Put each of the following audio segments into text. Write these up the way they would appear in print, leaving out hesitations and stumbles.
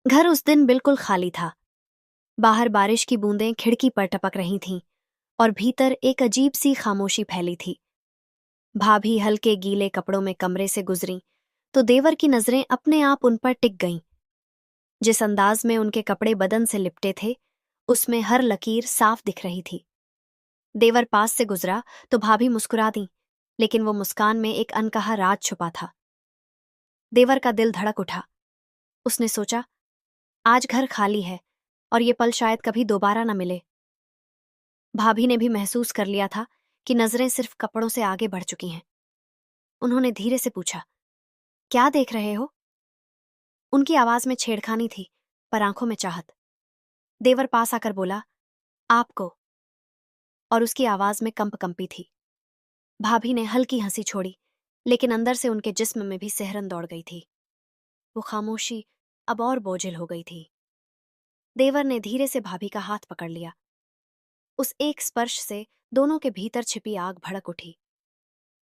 घर उस दिन बिल्कुल खाली था। बाहर बारिश की बूंदें खिड़की पर टपक रही थीं और भीतर एक अजीब सी खामोशी फैली थी। भाभी हल्के गीले कपड़ों में कमरे से गुजरीं तो देवर की नजरें अपने आप उन पर टिक गईं। जिस अंदाज में उनके कपड़े बदन से लिपटे थे, उसमें हर लकीर साफ दिख रही थी। देवर पास से गुजरा तो भाभी मुस्कुरा दी, लेकिन वो मुस्कान में एक अनकहा राज छुपा था। देवर का दिल धड़क उठा। उसने सोचा, आज घर खाली है और ये पल शायद कभी दोबारा न मिले। भाभी ने भी महसूस कर लिया था कि नजरें सिर्फ कपड़ों से आगे बढ़ चुकी हैं। उन्होंने धीरे से पूछा, क्या देख रहे हो? उनकी आवाज में छेड़खानी थी, पर आंखों में चाहत। देवर पास आकर बोला, आपको। और उसकी आवाज में कंपी थी। भाभी ने हल्की हंसी छोड़ी, लेकिन अंदर से उनके जिस्म में भी सिहरन दौड़ गई थी। वो खामोशी अब और बोझिल हो गई थी। देवर ने धीरे से भाभी का हाथ पकड़ लिया। उस एक स्पर्श से दोनों के भीतर छिपी आग भड़क उठी।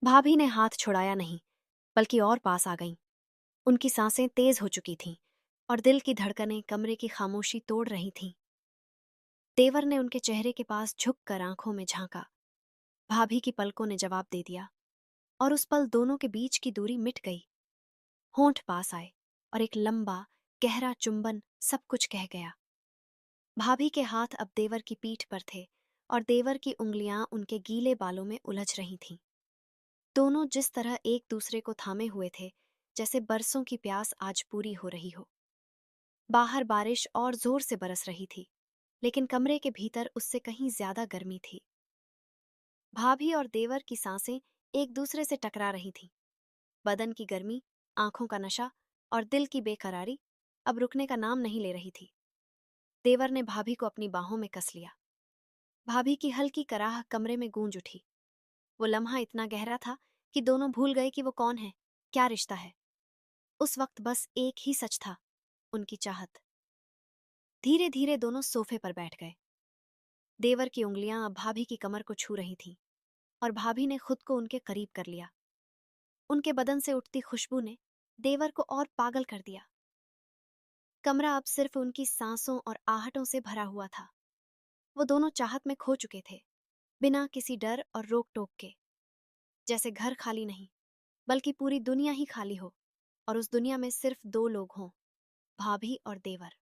भाभी ने हाथ छुड़ाया नहीं, बल्कि और पास आ गईं। उनकी सांसें तेज हो चुकी थीं और दिल की धड़कनें कमरे की खामोशी तोड़ रही थीं। देवर ने उनके चेहरे के पास झुककर आंखों में झांका। भाभी की पलकों ने जवाब दे दिया और उस पल दोनों के बीच की दूरी मिट गई। होंठ पास आए और एक लंबा गहरा चुंबन सब कुछ कह गया। भाभी के हाथ अब देवर की पीठ पर थे और देवर की उंगलियां उनके गीले बालों में उलझ रही थीं। दोनों जिस तरह एक दूसरे को थामे हुए थे, जैसे बरसों की प्यास आज पूरी हो रही हो। बाहर बारिश और जोर से बरस रही थी, लेकिन कमरे के भीतर उससे कहीं ज्यादा गर्मी थी। भाभी और देवर की सांसें एक दूसरे से टकरा रही थीं। बदन की गर्मी, आंखों का नशा और दिल की बेकरारी अब रुकने का नाम नहीं ले रही थी। देवर ने भाभी को अपनी बाहों में कस लिया। भाभी की हल्की कराह कमरे में गूंज उठी। वो लम्हा इतना गहरा था कि दोनों भूल गए कि वो कौन है, क्या रिश्ता है। उस वक्त बस एक ही सच था, उनकी चाहत। धीरे धीरे दोनों सोफे पर बैठ गए। देवर की उंगलियां अब भाभी की कमर को छू रही थीं और भाभी ने खुद को उनके करीब कर लिया। उनके बदन से उठती खुशबू ने देवर को और पागल कर दिया। कमरा अब सिर्फ उनकी सांसों और आहटों से भरा हुआ था। वो दोनों चाहत में खो चुके थे, बिना किसी डर और रोक टोक के। जैसे घर खाली नहीं, बल्कि पूरी दुनिया ही खाली हो और उस दुनिया में सिर्फ दो लोग हों, भाभी और देवर।